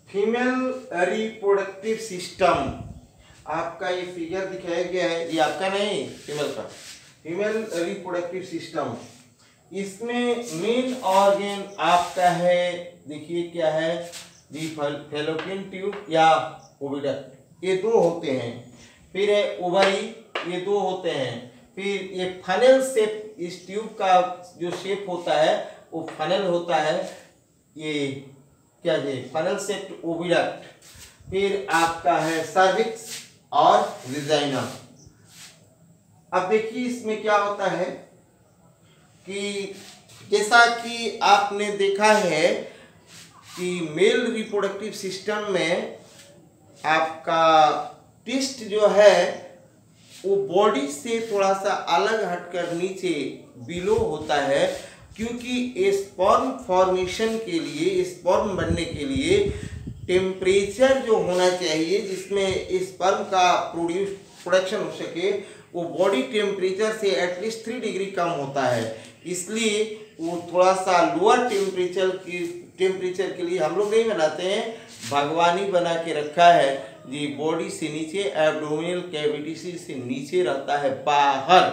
Female reproductive system, आपका ये figure दिखाया गया है, ये आपका नहीं फीमेल का, फीमेल रिप्रोडक्टिव सिस्टम। इसमें मेन ऑर्गन आपका है, देखिए क्या है जी, फैलोपियन ट्यूब या ओविडक्ट, ये दो होते हैं। फिर है ओवरी, ये दो होते हैं। फिर ये फनल शेप, इस ट्यूब का जो शेप होता है वो फनल होता है, ये क्या है फनल शेप ओविडक्ट। फिर आपका है सर्विक्स और विजाइना। अब देखिए इसमें क्या होता है कि जैसा कि आपने देखा है कि मेल रिप्रोडक्टिव सिस्टम में आपका टेस्ट जो है वो बॉडी से थोड़ा सा अलग हटकर नीचे बिलो होता है, क्योंकि स्पर्म फॉर्मेशन के लिए, स्पर्म बनने के लिए टेम्परेचर जो होना चाहिए जिसमें स्पर्म का प्रोडक्शन हो सके, वो बॉडी टेम्परेचर से एटलीस्ट 3 डिग्री कम होता है। इसलिए वो थोड़ा सा लोअर टेम्परेचर के लिए हम लोग नहीं बनाते हैं, भगवान ही बना के रखा है जी। बॉडी से नीचे एब्डोमिनल कैविटी से नीचे रहता है, बाहर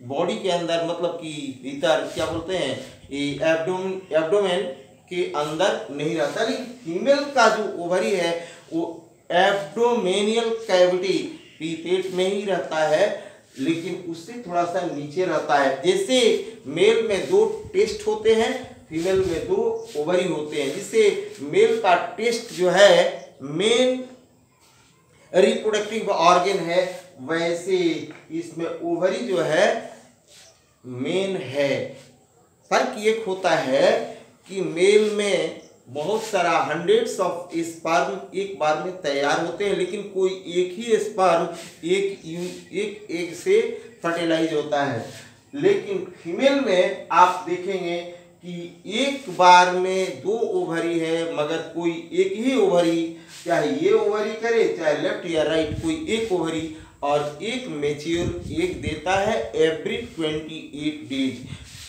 बॉडी के अंदर मतलब कि भीतर क्या बोलते हैं, ये एब्डोमेन के अंदर नहीं रहता। लेकिन फीमेल का जो ओवरी है वो एब्डोमेनियल कैविटी पेट में ही रहता है, लेकिन उससे थोड़ा सा नीचे रहता है। जैसे मेल में 2 टेस्ट होते हैं, फीमेल में 2 ओवरी होते हैं। जिससे मेल का टेस्ट जो है मेन रिप्रोडक्टिव ऑर्गन है, वैसे इसमें ओवरी जो है मेन है। फर्क ये होता है कि मेल में बहुत सारा हंड्रेड्स ऑफ स्पर्म एक बार में तैयार होते हैं, लेकिन कोई एक ही स्पर्म एक एग से फर्टिलाइज होता है। लेकिन फीमेल में आप देखेंगे कि एक बार में 2 ओवरी है, मगर कोई एक ही ओवरी, चाहे ये ओवरी करे चाहे लेफ्ट या राइट, कोई एक ओवरी और एक मैच्योर एग देता है एवरी 28 डेज।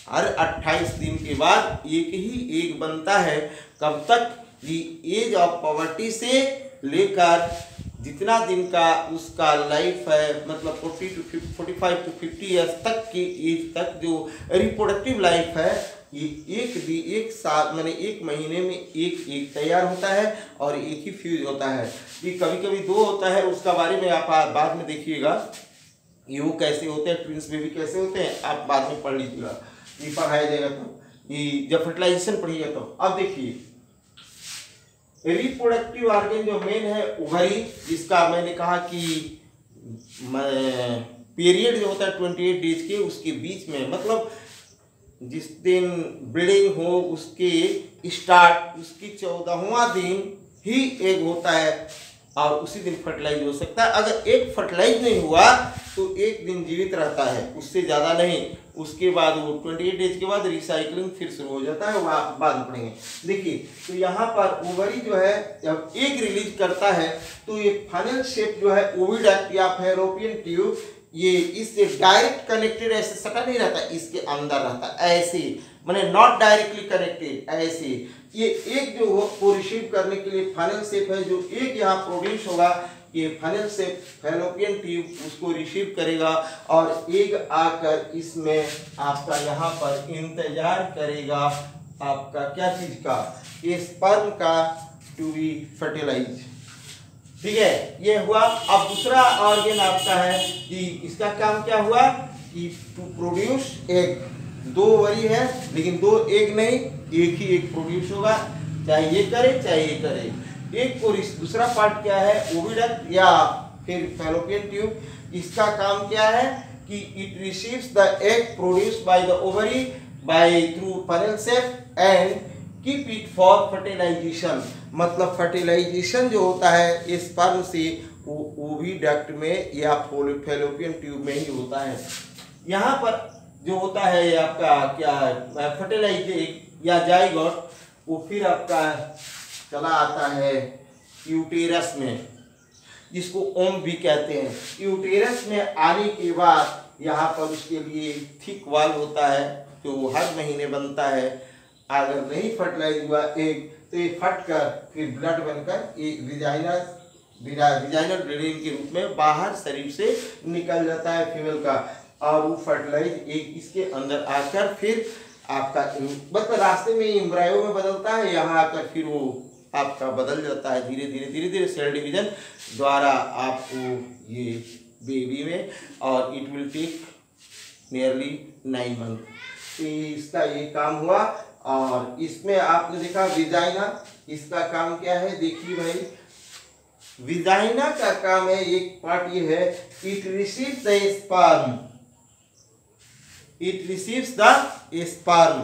हर 28 दिन के बाद एक ही एग बनता है। कब तक? एज ऑफ पॉवर्टी से लेकर जितना दिन का उसका लाइफ है, मतलब 45 to 50 ईयर्स तक की एज तक जो रिप्रोडक्टिव लाइफ है, ये एक साल मैंने 1 महीने में एक तैयार होता है और एक ही फ्यूज होता है। ये कभी कभी 2 होता है, उसका बारे में आप बाद में देखिएगा। ये वो कैसे होते हैं, ट्विंस बेबी कैसे होते हैं, आप बाद में पढ़ लीजिएगा, ये पढ़ाया जाएगा तो, ये जब फर्टिलाइजेशन पढ़िएगा तो। अब देखिए रिप्रोडक्टिव ऑर्गन जो मेन है ओवरी, जिसका मैंने कहा कि पीरियड जो होता है 28 डेज के, उसके बीच में मतलब जिस दिन ब्लीडिंग हो उसके स्टार्ट, उसकी 14वां दिन ही एग होता है और उसी दिन फर्टिलाइज हो सकता है। अगर एग फर्टिलाइज नहीं हुआ तो 1 दिन जीवित रहता है, उससे ज़्यादा नहीं। उसके बाद वो 28 डेज के बाद रिसाइकलिंग फिर शुरू हो जाता है, वो आप बाद में पढ़ेंगे। देखिए तो यहाँ पर ओवरी जो है जब एग रिलीज करता है तो ये फनल शेप जो है ओविडक्ट या फैलोपियन ट्यूब, ये इससे डायरेक्ट कनेक्टेड, ऐसे सटा नहीं रहता, इसके अंदर रहता ऐसे, माने नॉट डायरेक्टली कनेक्टेड, ऐसे। ये एग जो को रिसीव करने के लिए फनल शेप है, जो एग यहाँ प्रोड्यूस होगा, ये फनल शेप फैलोपियन ट्यूब उसको रिसीव करेगा और एग आकर इसमें आपका यहाँ पर इंतजार करेगा आपका क्या चीज का, स्पर्म का टू बी फर्टिलाइज। ठीक है, ये हुआ। अब दूसरा ऑर्गन आपका है कि इसका काम क्या हुआ कि टू प्रोड्यूस एग। 2 ओवरी है लेकिन 2 एग नहीं, एक ही एग प्रोड्यूस होगा, चाहे ये करे चाहे ये करे। एक और इस दूसरा पार्ट क्या है, ओविडक्ट या फिर फैलोपियन ट्यूब। इसका काम क्या है कि it receives the egg produced by the ovary by through funnel shape and keep it for fertilization. मतलब फर्टिलाइजेशन जो होता है स्पर्म से वो ओविडक्ट में या फैलोपियन ट्यूब में ही होता है। यहाँ पर जो होता है आपका क्या फर्टिलाइज या जाइगोट, वो फिर आपका चला आता है यूटेरस में, जिसको ओम भी कहते हैं। यूटेरस में आने के बाद यहाँ पर उसके लिए थिक वॉल होता है जो हर महीने बनता है। अगर नहीं फर्टिलाइज हुआ एग तो ये फट कर फिर ब्लड बनकर एक विजाइनल ब्लीडिंग के रूप में बाहर शरीर से निकल जाता है फीमेल का, और वो फर्टिलाइज एग इसके अंदर आकर फिर आपका मतलब रास्ते में एम्ब्रायो में बदलता है, यहाँ आकर फिर वो आपका बदल जाता है धीरे धीरे सेल डिवीजन द्वारा आपको ये बेबी में, और it will take nearly 9 month. इसका ये काम हुआ। और इसमें आपने देखा विजाइना, इसका काम क्या है देखिए भाई, विजाइना का काम है, एक पार्ट ये है, it receives the sperm, it receives the sperm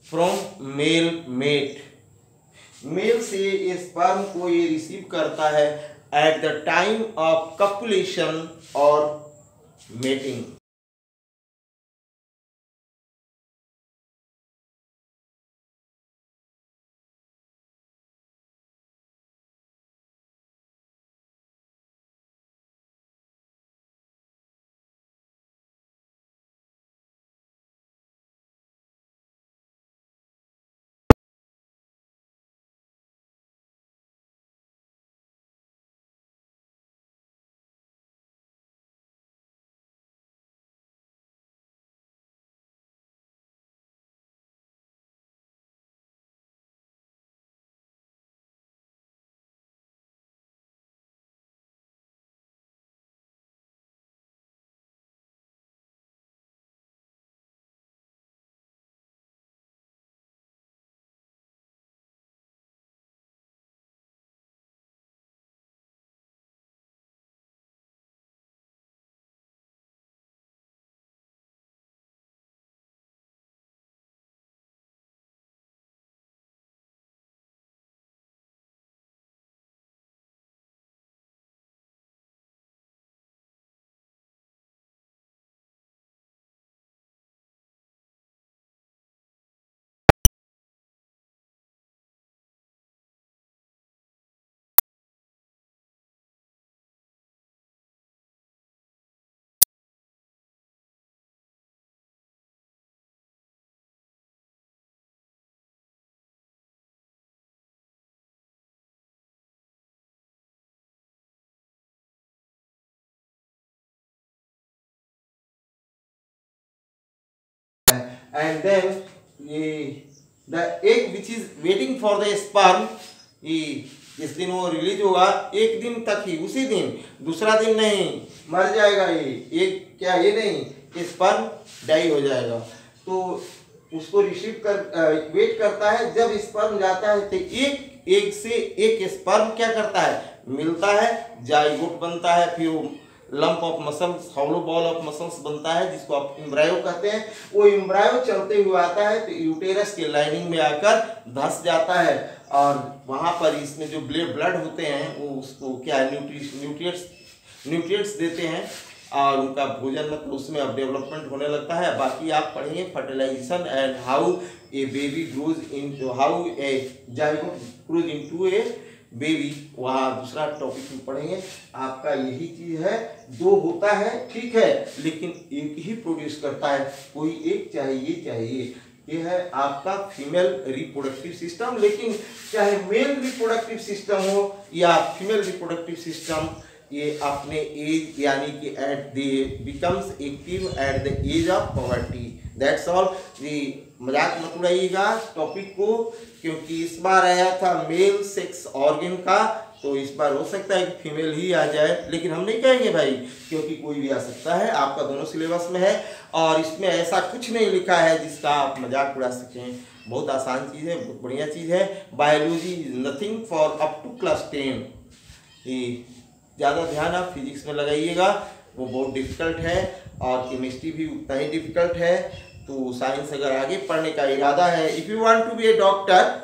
from male mate, male से स्पर्म को ये रिसीव करता है at the time of copulation और mating. And then the egg which is waiting for the sperm, जिस दिन वो रिलीज होगा एक दिन तक ही, उसी दिन, दूसरा दिन नहीं, मर जाएगा ये एक, क्या ये नहीं, स्पर्म डाई हो जाएगा, तो उसको रिसीव कर वेट करता है। जब स्पर्म जाता है तो एक एग से एक स्पर्म क्या करता है, मिलता है, जाइगोट बनता है, फिर वो lump of muscles, hollow ball of muscles बनता है जिसको आप एम्ब्रायो कहते हैं। वो एम्ब्रायो चलते हुए आता है तो यूटेरस के लाइनिंग में आकर धंस जाता है, और वहां पर इसमें जो ब्लड होते हैं वो उसको क्या न्यूट्रिएंट्स देते हैं, और उनका भोजन मतलब उसमें अब डेवलपमेंट होने लगता है। बाकी आप पढ़ेंगे fertilization and how a baby grows in, how a zygote grows into a baby, वहाँ दूसरा टॉपिक में पढ़ेंगे। आपका यही चीज है, दो होता है ठीक है, लेकिन एक ही प्रोड्यूस करता है, कोई एक चाहिए। ये है आपका फीमेल रिप्रोडक्टिव सिस्टम। लेकिन चाहे मेल रिप्रोडक्टिव सिस्टम हो या फीमेल रिप्रोडक्टिव सिस्टम, ये अपने एज यानी कि at they becomes active at the age of poverty. That's all. मजाक मत उड़ाइएगा टॉपिक को, क्योंकि इस बार आया था मेल सेक्स ऑर्गन का, तो इस बार हो सकता है कि फीमेल ही आ जाए, लेकिन हम नहीं कहेंगे भाई, क्योंकि कोई भी आ सकता है। आपका दोनों सिलेबस में है और इसमें ऐसा कुछ नहीं लिखा है जिसका आप मजाक उड़ा सकें। बहुत आसान चीज़ है, बहुत बढ़िया चीज़ है। Biology is nothing for up to class 10। ज़्यादा ध्यान आप फिजिक्स में लगाइएगा, वो बहुत डिफिकल्ट है, और केमिस्ट्री भी उतना ही डिफिकल्ट है। तो साइंस अगर आगे पढ़ने का इरादा है, if you want to be a doctor,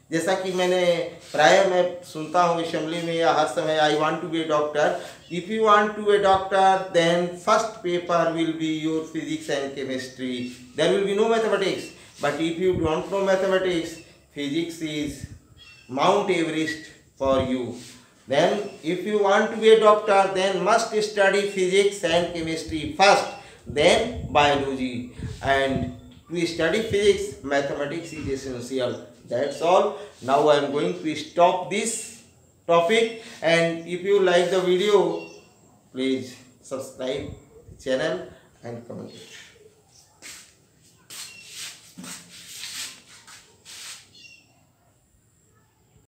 जैसा कि मैंने प्राय मैं सुनता हूँ असेंबली में या हर समय, I want to be a doctor, if you want to be a doctor then first paper will be your physics and chemistry, there will be no mathematics, but if you don't know mathematics, physics is Mount Everest for you. Then if you want to be a doctor, then must study physics and chemistry first, then biology, and To study physics, mathematics is essential. That's all. Now I am going to stop this topic, and if you like the video, please subscribe the channel and comment it.